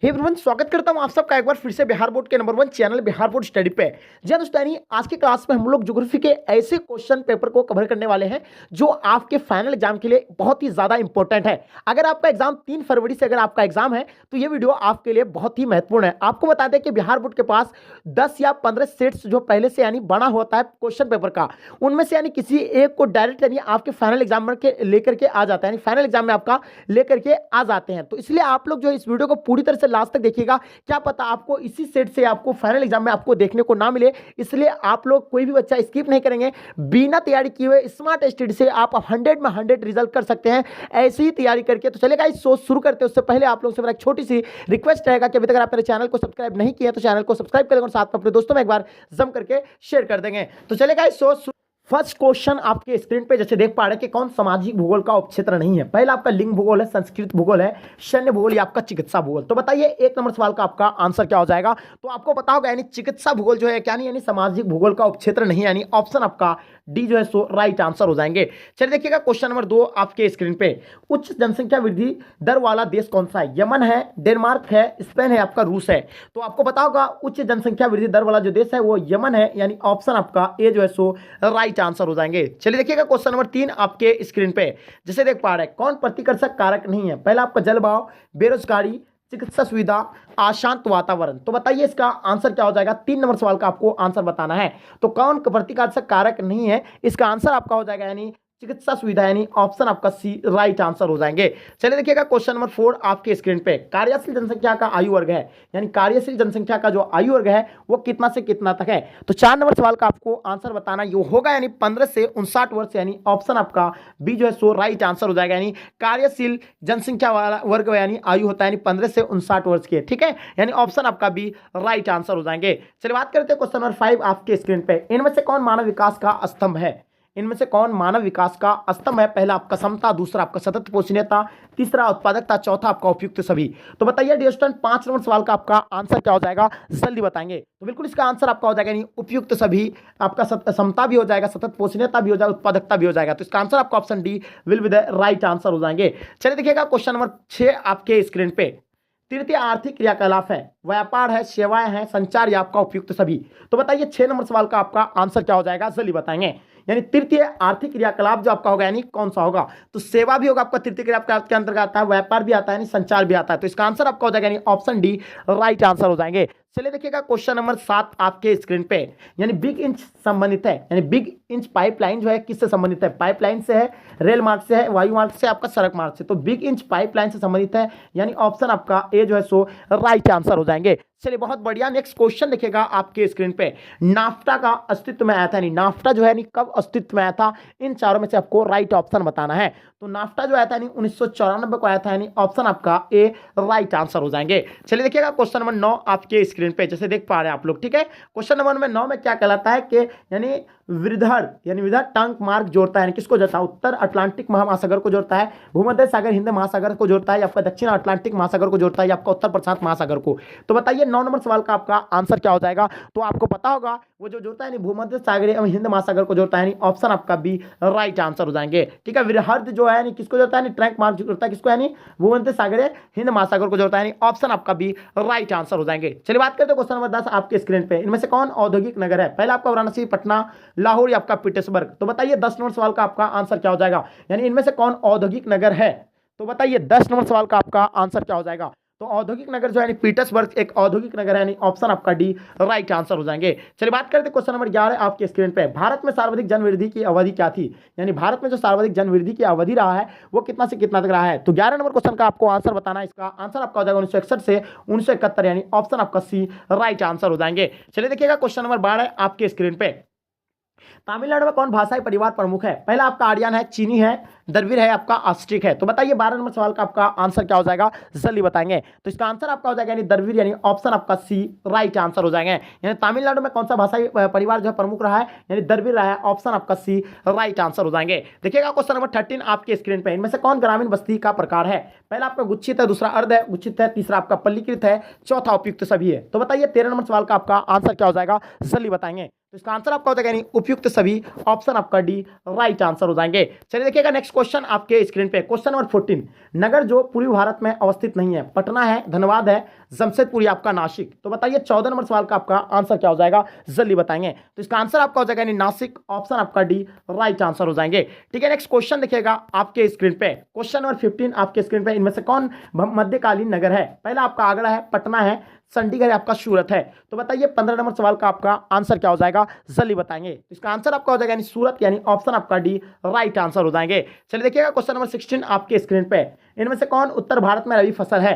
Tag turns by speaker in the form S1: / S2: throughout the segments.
S1: Hey everyone, स्वागत करता हूं आप सबका एक बार फिर से बिहार बोर्ड के number 1 channel Bihar board study पे। जी हाँ दोस्तों, आज की क्लास में हम लोग ज्योग्राफी के ऐसे क्वेश्चन पेपर को कवर करने वाले हैं जो आपके फाइनल एग्जाम के लिए बहुत ही ज्यादा इंपॉर्टेंट है। अगर आपका एग्जाम 3 फरवरी से अगर आपका एग्जाम है तो ये वीडियो आपके लिए बहुत ही महत्वपूर्ण है। आपको बता दें कि बिहार बोर्ड के पास 10 या 15 सेट्स जो पहले से बना होता है क्वेश्चन पेपर का, उनमें से किसी एक को डायरेक्ट आपके फाइनल एग्जाम के लेकर के आ जाता है, फाइनल एग्जाम में आपका लेकर के आ जाते हैं। तो इसलिए आप लोग जो इस वीडियो को पूरी तरह से लास्ट तक देखिएगा, क्या पता आपको इसी सेट से आपको फाइनल एग्जाम में आपको देखने को ना मिले। इसलिए आप लोग कोई भी बच्चा स्किप नहीं करेंगे, बिना तैयारी किए हुए स्मार्ट स्टडी से आप 100 में 100 रिजल्ट कर सकते हैं ऐसी ही तैयारी करके। तो चलेगा इस सोच शुरू करते हैं, उससे पहले आप लोगों से मेरा एक छोटी सी रिक्वेस्ट रहेगा कि अभी तक आप मेरे चैनल को सब्सक्राइब नहीं किया तो चैनल को सब्सक्राइब करेंगे और साथ में अपने दोस्तों में एक बार जम करके शेयर कर देंगे। तो चलेगा इस सोच। फर्स्ट क्वेश्चन आपके स्क्रीन पे जैसे देख पा रहे हैं कि कौन सामाजिक भूगोल का उपक्षेत्र नहीं है। पहला आपका लिंग भूगोल है, संस्कृत भूगोल है, सैन्य भूगोल या आपका चिकित्सा भूगोल। तो बताइए 1 नंबर सवाल का आपका आंसर क्या हो जाएगा। तो आपको पता होगा चिकित्सा भूगोल जो है क्या नहीं, सामाजिक भूगोल का उपक्षेत्र नहीं, ऑप्शन आपका डी जो है सो राइट आंसर हो जाएंगे। चलिए देखिएगा क्वेश्चन नंबर 2 आपके स्क्रीन पे। उच्च जनसंख्या वृद्धि दर वाला देश कौन सा है? यमन है, डेनमार्क है, स्पेन है, आपका रूस है। तो आपको पता होगा उच्च जनसंख्या वृद्धि दर वाला जो देश है वो यमन है, ऑप्शन आपका ए जो है सो राइट आंसर हो जाएंगे। चलिए देखिएगा क्वेश्चन नंबर 3 आपके स्क्रीन पे जैसे देख पा रहे हैं, कौन प्रतिकर्षक कारक नहीं है? पहला आपका जलवायु, बेरोजगारी, चिकित्सा सुविधा, अशांत वातावरण। तो बताइए इसका आंसर क्या हो जाएगा। 3 नंबर सवाल का आपको आंसर बताना है। तो कौन प्रतिकारक कारक नहीं है, इसका आंसर आपका हो जाएगा चिकित्सा सुविधा, ऑप्शन आपका सी राइट आंसर हो जाएंगे। चलिए देखिएगा क्वेश्चन नंबर 4 आपके स्क्रीन पे। कार्यशील जनसंख्या का आयु वर्ग है, कार्यशील जनसंख्या का जो आयु वर्ग है वो कितना से कितना तक है? तो 4 नंबर सवाल का आपको आंसर बताना ये होगा 15 से 59 वर्ष, ऑप्शन आपका बी जो है सो राइट आंसर हो जाएगा। कार्यशील जनसंख्या वाला वर्ग आयु होता है 15 से 59 वर्ष के, ठीक है, ऑप्शन आपका बी राइट आंसर हो जाएंगे। चलिए बात करते हैं क्वेश्चन नंबर 5 आपके स्क्रीन पे। इनमें से कौन मानव विकास का स्तंभ है? इनमें से कौन मानव विकास का स्तंभ है? पहला आपका समता, दूसरा आपका सतत पोषणीयता, तीसरा उत्पादकता, चौथा आपका उपयुक्त सभी। तो बताइए डियर स्टूडेंट 5 नंबर सवाल का आपका आंसर क्या हो जाएगा, जल्दी बताएंगे। तो बिल्कुल इसका आंसर आपका हो जाएगा उपयुक्त सभी, आपका समता भी हो जाएगा, सतत पोषणीयता भी हो जाएगा, उत्पादकता भी हो जाएगा। तो इसका आंसर आपका option D will be the right answer हो जाएंगे। चलिए देखिएगा क्वेश्चन नंबर 6 आपके स्क्रीन पे। तृतीय आर्थिक क्रियाकलाप है, व्यापार है, सेवाएं हैं, संचार या आपका उपयुक्त सभी। तो बताइए 6 नंबर सवाल का आपका आंसर क्या हो जाएगा, जल्दी बताएंगे। तृतीय आर्थिक क्रियाकलाप जो आपका होगा कौन सा होगा? तो सेवा भी होगा आपका तृतीय क्रियाकलाप के अंतर्गत आता है, व्यापार भी आता है, संचार भी आता है। तो इसका आंसर आपका हो जाएगा ऑप्शन डी राइट आंसर हो जाएंगे। चलिए देखिएगा क्वेश्चन नंबर 7 आपके स्क्रीन पे। बिग इंच संबंधित है, बिग इंच पाइपलाइन जो है किससे संबंधित है? पाइपलाइन से है, रेल मार्ग से है, वायु मार्ग से, आपका सड़क मार्ग से। तो बिग इंच पाइपलाइन से संबंधित है, ऑप्शन आपका ए जो है सो राइट आंसर हो जाएंगे। चलिए बहुत बढ़िया, नेक्स्ट क्वेश्चन देखिएगा आपके स्क्रीन पे। नाफ्टा का अस्तित्व में आया था, नाफ्टा जो है कब अस्तित्व में आया था? इन चारों में से आपको राइट ऑप्शन बताना है। तो नाफ्टा जो आया था 1994 को आया था, ऑप्शन आपका ए राइट आंसर हो जाएंगे। चलिए देखिएगा क्वेश्चन नंबर 9 आपके स्क्रीन पे जैसे देख पा रहे हैं आप लोग, ठीक है। क्वेश्चन नंबर 9 में क्या कहलाता है कि विदर्भ टंक मार्ग जोड़ता है, किसको जोड़ता है? उत्तर अटलांटिक महासागर को जोड़ता है, भूमध्य सागर हिंद महासागर को जोड़ता है, या आपका दक्षिण अटलांटिक महासागर को जोड़ता है, या आपका उत्तर प्रशांत महासागर को। तो बताइए 9 नंबर सवाल का आपका आंसर क्या हो जाएगा। तो आपको पता होगा वो जो जोड़ता है भूमध्य सागर एवं हिंद महासागर को जोड़ता है, ऑप्शन आपका बी राइट आंसर हो जाएंगे, ठीक है। विदर्भ जो है किसको जोड़ता है? ट्रैंक मार्ग जोड़ता है, किसको भूमध्य सागर हिंद महासागर को जोड़ता है, ऑप्शन आपका बी राइट आंसर हो जाएंगे। चलिए बात करते हैं क्वेश्चन नंबर 10 आपके स्क्रीन पे। इनमें से कौन औद्योगिक नगर है? पहला आपका वाराणसी, पटना, लाहौर या आपका पीटर्सबर्ग। तो बताइए 10 नंबर सवाल का आपका आंसर क्या हो जाएगा, इनमें से कौन औद्योगिक नगर है? तो बताइए 10 नंबर सवाल का आपका आंसर क्या हो जाएगा। तो औद्योगिक नगर जो है पीटर्सबर्ग एक औद्योगिक नगर है, ऑप्शन आपका डी राइट आंसर हो जाएंगे। चलिए बात करते हैं क्वेश्चन नंबर 11 आपके स्क्रीन पे। भारत में सर्वाधिक जनवृद्धि की अवधि क्या थी? भारत में जो सर्वाधिक जनवृद्धि की अवधि रहा है वो कितना से कितना तक रहा है? तो 11 नंबर क्वेश्चन का आपको आंसर बताना है। इसका आंसर आपका हो जाएगा 1961 से 1971, ऑप्शन आपका सी राइट आंसर हो जाएंगे। चलिए देखिएगा क्वेश्चन नंबर 12 आपके स्क्रीन पे। तमिलनाडु में कौन भाषाई परिवार प्रमुख है? पहला आपका आर्यन है, चीनी है, द्रविड़ है, आपका ऑस्ट्रिक है। तो बताइए 12 नंबर सवाल का आपका आंसर क्या हो जाएगा, जल्दी बताएंगे। तो इसका आंसर आपका हो जाएगा द्रविड़, ऑप्शन आपका सी राइट आंसर हो जाएंगे। तमिलनाडु में कौन सा भाषाई परिवार जो है प्रमुख रहा है, द्रविड़ रहा है, ऑप्शन आपका सी राइट आंसर हो जाएंगे। देखिएगा क्वेश्चन नंबर 13 आपके स्क्रीन पे। इनमें से कौन ग्रामीण बस्ती का प्रकार है? पहला आपका गुच्छित है, दूसरा अर्ध है गुच्छित है, तीसरा आपका पल्लीकृत है, चौथा उपयुक्त सभी है। तो बताइए 13 नंबर सवाल का आपका आंसर क्या हो जाएगा, जल्दी बताएंगे। तो इसका आंसर आपका हो जाएगा उपयुक्त सभी, ऑप्शन आपका डी राइट आंसर हो जाएंगे। चलिए देखिएगा नेक्स्ट क्वेश्चन आपके स्क्रीन पे। Question number 14। नगर जो पूर्वी भारत में अवस्थित नहीं है, पटना है, धनबाद है, जमशेदपुर या आपका नासिक। तो बताइए 14 नंबर सवाल का आपका आंसर क्या हो जाएगा, जल्दी बताएंगे। तो इसका आंसर आपका हो जाएगा यानी नासिक, ऑप्शन आपका डी राइट आंसर हो जाएंगे। ठीक है, नेक्स्ट क्वेश्चन देखिएगा आपके स्क्रीन पे, क्वेश्चन नंबर 15 आपके स्क्रीन पे, इनमें से कौन मध्यकालीन नगर है? पहला आपका आगरा है, पटना है, चंडीगढ़ आपका सूरत है। तो बताइए 15 नंबर सवाल का आपका आंसर क्या हो जाएगा, जल्दी बताएंगे। तो इसका आंसर आपका हो जाएगा यानी सूरत, यानी ऑप्शन आपका डी राइट आंसर हो जाएंगे। चलिए देखिएगा क्वेश्चन नंबर 16 आपके स्क्रीन पे, इनमें से कौन उत्तर भारत में रबी फसल है?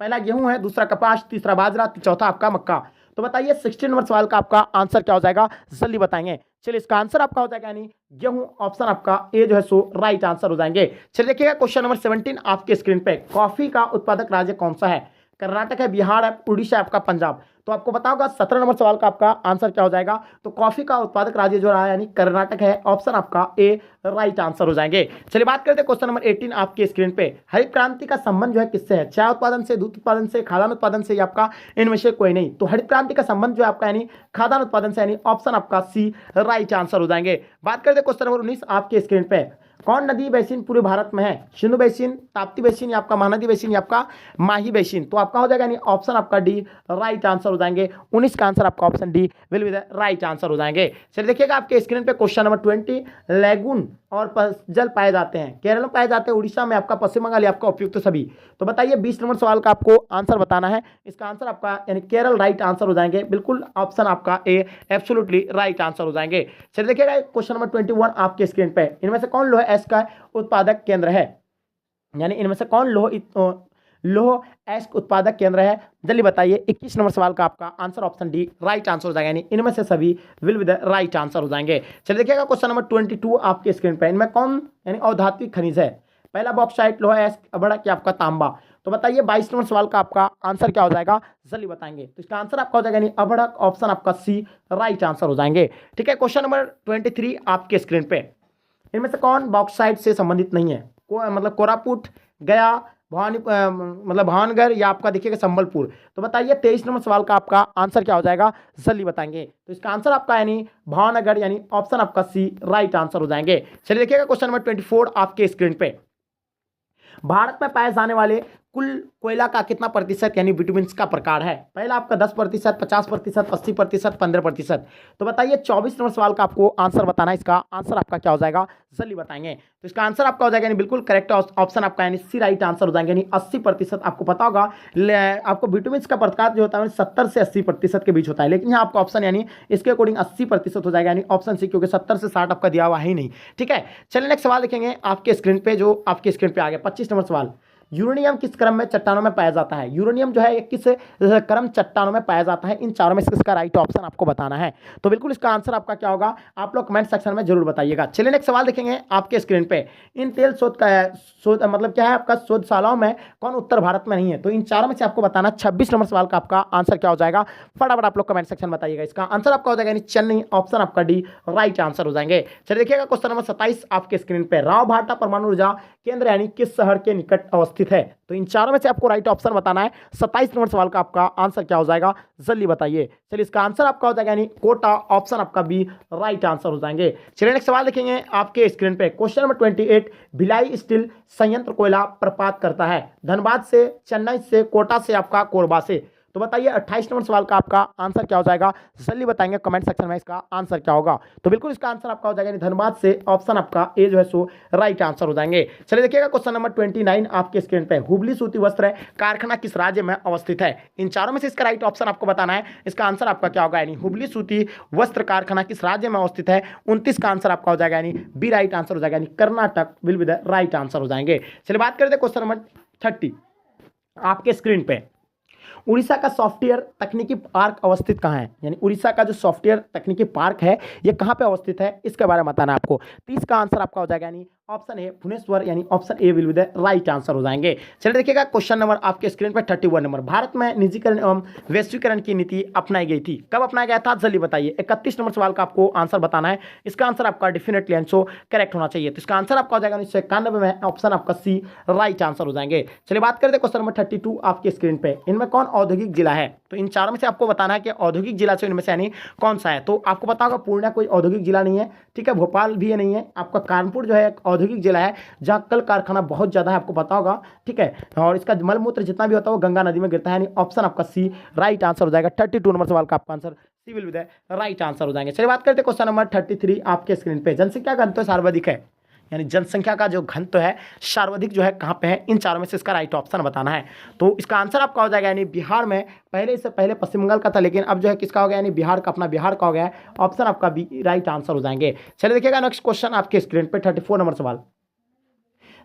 S1: पहला गेहूं है, दूसरा कपास, तीसरा बाजरा, चौथा आपका मक्का। तो बताइए 16 नंबर सवाल का आपका आंसर क्या हो जाएगा, जल्दी बताएंगे। चलिए इसका आंसर आपका हो जाएगा यानी गेहूं, ऑप्शन आपका ए जो है सो राइट आंसर हो जाएंगे। चलिए देखिएगा क्वेश्चन नंबर 17 आपके स्क्रीन पे, कॉफी का उत्पादक राज्य कौन सा है? कर्नाटक है, बिहार है, उड़ीसा है, आपका पंजाब। तो आपको पता होगा 17 नंबर सवाल का आपका आंसर क्या हो जाएगा। तो कॉफी का उत्पादक राज्य जो रहा है यानी कर्नाटक है, ऑप्शन आपका ए राइट आंसर हो जाएंगे। चलिए बात करते हैं क्वेश्चन नंबर 18 आपके स्क्रीन पे, हरित क्रांति का संबंध जो है किससे है? चाय उत्पादन से, दूध उत्पादन से, खाद्यान्न उत्पादन से, या आपका इनमें से कोई नहीं। तो हरित क्रांति का संबंध जो है आपका यानी खाद्यान्न उत्पादन से, यानी ऑप्शन आपका सी राइट आंसर हो जाएंगे। बात करते हैं क्वेश्चन नंबर 19 आपके स्क्रीन पे, कौन नदी बेसिन पूरे भारत में है? सिंधु बेसिन, ताप्ती बेसिन, या आपका महानदी बेसिन, या आपका माही बेसिन। तो आपका हो जाएगा यानी ऑप्शन आपका डी राइट आंसर हो जाएंगे। 19 का आंसर आपका option D will be the right answer हो जाएंगे। चलिए देखिएगा आपके स्क्रीन पे क्वेश्चन नंबर 20, लैगून और जल पाए जाते हैं, केरल में पाए जाते हैं, उड़ीसा में, आपका पश्चिम बंगाल, आपका उपयुक्त तो सभी। तो बताइए 20 नंबर सवाल का आपको आंसर बताना है। इसका आंसर आपका यानी केरल राइट आंसर हो जाएंगे, बिल्कुल ऑप्शन आपका ए एब्सोल्युटली राइट आंसर हो जाएंगे। चलिए देखिएगा क्वेश्चन नंबर 21 आपके स्क्रीन पे, इनमें से कौन लोह एस का उत्पादक केंद्र है? यानी इनमें से कौन लोह एस्क उत्पादक केंद्र है, जल्दी बताइए। 21 नंबर सवाल का आपका answer option D right answer हो जाएगा, यानी इनमें से सभी will be the right answer हो जाएंगे। चलिए देखिएगा क्वेश्चन नंबर 22 आपके स्क्रीन पे, इनमें कौन यानी अधात्विक खनिज है? पहला बॉक्साइट, लोहा एस्क, अबड़क, या आपका तांबा। तो बताइए 22 नंबर सवाल का आपका आंसर क्या हो जाएगा, जल्दी बताएंगे। तो इसका आंसर आपका हो जाएगा यानी अबड़क, ऑप्शन आपका सी राइट आंसर हो जाएंगे। ठीक है, क्वेश्चन नंबर 23 आपके स्क्रीन पे, इनमें से कौन बॉक्साइट से संबंधित नहीं है? मतलब कोरापुट, गया, भवानी मतलब भावनगर, या आपका देखिएगा संबलपुर। तो बताइए 23 नंबर सवाल का आपका आंसर क्या हो जाएगा, जल्दी बताएंगे। तो इसका आंसर आपका यानी भावनगर, यानी ऑप्शन आपका सी राइट आंसर हो जाएंगे। चलिए देखिएगा क्वेश्चन नंबर 24 आपके स्क्रीन पे, भारत में पाए जाने वाले कुल कोयला का कितना प्रतिशत यानी विटामिन का प्रकार है? पहला आपका 10%, 50%, 80%, 15%। तो बताइए 24 नंबर सवाल का आपको आंसर बताना है। इसका आंसर आपका क्या हो जाएगा, जल्दी बताएंगे। तो इसका आंसर आपका हो जाएगा यानी बिल्कुल करेक्ट ऑप्शन आपका यानी सी राइट आंसर हो जाएंगे, यानी 80%। आपको पता होगा आपको विटामिन का प्रकार जो होता है 70 से 80% के बीच होता है, लेकिन यहाँ आपका ऑप्शन यानी इसके अकॉर्डिंग 80% हो जाएगा, यानी ऑप्शन सी, क्योंकि 70 से 60 आपका दिया हुआ ही नहीं। ठीक है, चलिए नेक्स्ट सवाल देखेंगे आपके स्क्रीन पे, जो आपके स्क्रीन पे आ गया 25 नंबर सवाल, यूरेनियम किस क्रम में चट्टानों में पाया जाता है? यूरेनियम जो है किस क्रम चट्टानों में पाया जाता है? इन चारों में से इसका राइट ऑप्शन आपको बताना है। तो बिल्कुल इसका आंसर आपका क्या होगा, आप लोग कमेंट सेक्शन में जरूर बताइएगा। चलिए नेक्स्ट सवाल देखेंगे आपके स्क्रीन पे, इन तेल शोध का मतलब क्या है आपका शोधशालाओं में कौन उत्तर भारत में नहीं है? तो इन चारों में से आपको बताना। 26 नंबर सवाल का आपका आंसर क्या हो जाएगा, फटाफट आप लोग कमेंट सेक्शन बताइएगा। इसका आंसर आपका हो जाएगा यानी चेन्नई, ऑप्शन आपका डी राइट आंसर हो जाएंगे। चलिए देखिएगा क्वेश्चन नंबर 27 आपके स्क्रीन पे, राव भाटा परमाणु ऊर्जा केंद्र यानी किस शहर के निकट अवस्थित है? तो इन चारों में से आपको राइट ऑप्शन बताना है। 27 नंबर सवाल का आपका आंसर क्या हो जाएगा, जल्दी बताइए। चलिए इसका आंसर आपका हो जाएगा यानी कोटा, ऑप्शन आपका बी राइट आंसर हो जाएंगे। चलिए नेक्स्ट सवाल देखेंगे आपके स्क्रीन पे, क्वेश्चन नंबर 28, भिलाई स्टील संयंत्र कोयला प्रपात करता है धनबाद से, चेन्नई से, कोटा से, आपका कोरबा से। तो बताइए 28 नंबर सवाल का आपका आंसर क्या हो जाएगा, जल्दी बताएंगे कमेंट सेक्शन में इसका आंसर क्या होगा। तो बिल्कुल इसका आंसर आपका हो जाएगा धनबाद से, ऑप्शन आपका ए जो है सो राइट आंसर हो जाएंगे। चलिए देखिएगा क्वेश्चन नंबर 29 आपके स्क्रीन पे, हुबली सूती वस्त्र कारखाना किस राज्य में अवस्थित है? इन चारों में से इसका राइट ऑप्शन आपको बताना है। इसका आंसर आपका क्या होगा, यानी हुबली सूती वस्त्र कारखाना किस राज्य में अवस्थित है? 29 का आंसर आपका हो जाएगा यानी बी राइट आंसर हो जाएगा, यानी Karnataka will be the right answer हो जाएंगे। चलिए बात करते हैं क्वेश्चन नंबर 30 आपके स्क्रीन पे, उड़ीसा का सॉफ्टवेयर तकनीकी पार्क अवस्थित कहाँ है? यानी उड़ीसा का जो सॉफ्टवेयर तकनीकी पार्क है ये कहाँ पे अवस्थित है, इसके बारे में बताना है आपको। 30 का आंसर आपका हो जाएगा यानी ऑप्शन ए भुवनेश्वर, यानी option A will be the right answer हो जाएंगे। चलिए देखिएगा क्वेश्चन नंबर आपके स्क्रीन पर 31 नंबर, भारत में निजीकरण एवं वैश्वीकरण की नीति अपनाई गई थी, कब अपनाया गया था, जल्दी बताइए। 31 नंबर सवाल का आपको आंसर बताना है। इसका आंसर आपका डेफिनेटली आंसर करेक्ट होना चाहिए। तो इसका आंसर आपका हो जाएगा 1991 में, ऑप्शन आपका सी राइट आंसर हो जाएंगे। चलिए बात करते हैं क्वेश्चन नंबर 32 आपके स्क्रीन पे, इनमें कौन औद्योगिक जिला है? तो इन चारों में से आपको बताना है कि औद्योगिक जिला से इनमें से यानी कौन सा है। तो आपको पता होगा पूर्णिया कोई औद्योगिक जिला नहीं है, ठीक है, भोपाल भी नहीं है, आपका कानपुर जो है औद्योगिक जिला है जहाँ कल कारखाना बहुत ज़्यादा है, आपको पता होगा, ठीक है। और इसका मलमूत्र जितना भी होता है वो गंगा नदी में गिरता है, यानी ऑप्शन आपका सी राइट आंसर हो जाएगा। 32 नंबर सवाल का आपका answer C will be the right answer हो जाएंगे। चलिए बात करते हैं क्वेश्चन नंबर 33 आपके स्क्रीन पे। जनसंख्या घनत्व सर्वाधिक है, यानी जनसंख्या का जो घनत्व है सर्वाधिक जो है कहाँ पे है, इन चारों में से इसका राइट ऑप्शन बताना है। तो इसका आंसर आपका हो जाएगा यानी बिहार में, पहले इससे पहले पश्चिम बंगाल का था, लेकिन अब जो है किसका हो गया, यानी बिहार का, अपना बिहार का हो गया है। ऑप्शन आपका बी राइट आंसर हो जाएंगे। चलिए देखिएगा नेक्स्ट क्वेश्चन आपके स्क्रीन पे 34 नंबर सवाल।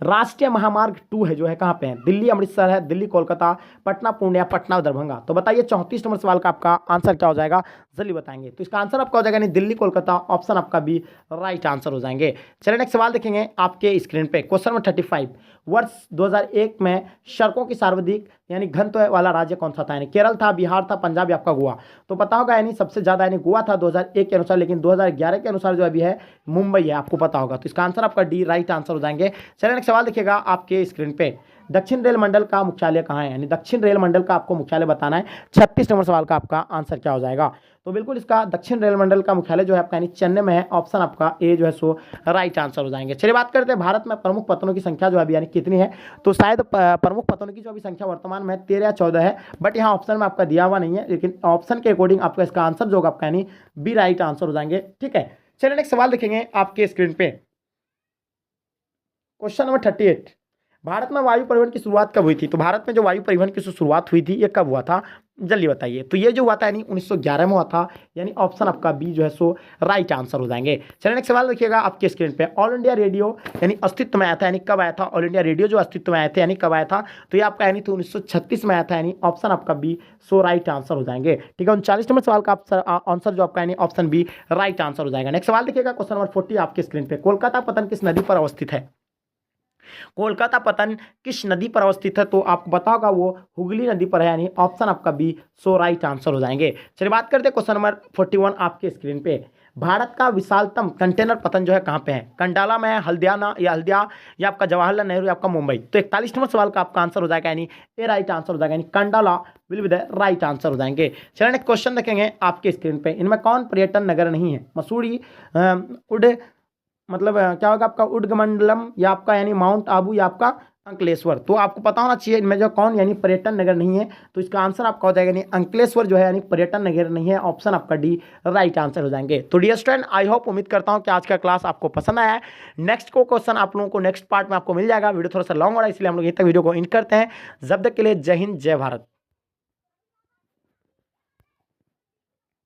S1: राष्ट्रीय महामार्ग 2 है जो है कहाँ पे है, दिल्ली अमृतसर है, दिल्ली कोलकाता, पटना पूर्णिया, पटना दरभंगा। तो बताइए 34 नंबर सवाल का आपका आंसर क्या हो जाएगा, जल्दी बताएंगे। तो इसका आंसर आपका हो जाएगा नहीं दिल्ली कोलकाता, ऑप्शन आपका बी राइट आंसर हो जाएंगे। चलिए नेक्स्ट सवाल देखेंगे आपके स्क्रीन पे। क्वेश्चन नंबर 35, वर्ष 2001 में सड़कों की सर्वाधिक यानी घनत्व वाला राज्य कौन सा था, यानी केरल था, बिहार था, पंजाब या आपका गोवा। तो पता होगा यानी सबसे ज्यादा यानी गोवा था 2001 के अनुसार, लेकिन 2011 के अनुसार जो अभी है मुंबई है, आपको पता होगा। तो इसका आंसर आपका डी राइट आंसर हो जाएंगे। चलिए नेक्स्ट सवाल देखिएगा आपके स्क्रीन पे। दक्षिण रेल मंडल का मुख्यालय कहाँ है, यानी दक्षिण रेल मंडल का आपको मुख्यालय बताना है। 36 नंबर सवाल का आपका आंसर क्या हो जाएगा। तो बिल्कुल इसका दक्षिण रेल मंडल का मुख्यालय जो है आपका यानी चेन्नई में है, ऑप्शन आपका ए जो है सो राइट आंसर हो जाएंगे। चलिए बात करते हैं भारत में प्रमुख पत्तनों की संख्या जो अभी यानी कितनी है। तो शायद प्रमुख पत्तनों की जो अभी संख्या वर्तमान में 13 या 14 है, बट यहाँ ऑप्शन में आपका दिया हुआ नहीं है, लेकिन ऑप्शन के अकॉर्डिंग आपका इसका आंसर जो होगा आपका यानी बी राइट आंसर हो जाएंगे, ठीक है। चलिए नेक्स्ट सवाल देखेंगे आपके स्क्रीन पे। क्वेश्चन नंबर 38, भारत में वायु परिवहन की शुरुआत कब हुई थी। तो भारत में जो वायु परिवहन की शुरुआत हुई थी ये कब हुआ था, जल्दी बताइए। तो ये जो हुआ था यानी 1911 में हुआ था, यानी ऑप्शन आपका बी जो है सो राइट आंसर हो जाएंगे। चलिए नेक्स्ट सवाल देखिएगा आपके स्क्रीन पे। ऑल इंडिया रेडियो यानी अस्तित्व में आया था, यानी कब आया था, ऑल इंडिया रेडियो जो अस्तित्व में आया था यानी कब आया था। तो ये आपका यानी तो 1936 में आया था, यानी ऑप्शन आपका बी सो राइट आंसर हो जाएंगे, ठीक है। 39 नंबर सवाल का आंसर जो आपका यानी ऑप्शन बी राइट आंसर हो जाएगा। नेक्स्ट सवाल देखिएगा क्वेश्चन नंबर 40 आपके स्क्रीन पे। कोलकाता पतन किस नदी पर अवस्थित है, कोलकाता पतन किस नदी पर अवस्थित है। तो आपको पता होगा वो हुगली नदी पर है, यानी ऑप्शन आपका बी सो राइट आंसर हो जाएंगे। चलिए बात करते हैं क्वेश्चन नंबर 41 आपके स्क्रीन पे। भारत का विशालतम कंटेनर पतन जो है कहाँ पे है, कंडाला में है, हल्दिया या आपका जवाहरलाल नेहरू या आपका मुंबई। तो 41 नंबर सवाल का आपका आंसर हो जाएगा यानी ए राइट आंसर हो जाएगा, यानी Khandala will be the right answer हो जाएंगे। चलिए नेक्स्ट क्वेश्चन देखेंगे आपके स्क्रीन पे। इनमें कौन पर्यटन नगर नहीं है, मसूरी, उड मतलब क्या होगा आपका उडगमंडलम या आपका यानी माउंट आबू या आपका अंकलेश्वर। तो आपको पता होना चाहिए इनमें जो कौन यानी पर्यटन नगर नहीं है। तो इसका आंसर आपका हो जाएगा यानी अंकलेश्वर जो है यानी पर्यटन नगर नहीं है, ऑप्शन आपका डी राइट आंसर हो जाएंगे। तो डियर स्टूडेंट आई होप उम्मीद करता हूं कि आज का क्लास आपको पसंद आया है। नेक्स्ट को क्वेश्चन आप लोगों को नेक्स्ट पार्ट में आपको मिल जाएगा। वीडियो थोड़ा सा लॉन्ग हो रहा है इसलिए हम लोग यहीं तक वीडियो को एंड करते हैं। जब तक के लिए जय हिंद जय भारत।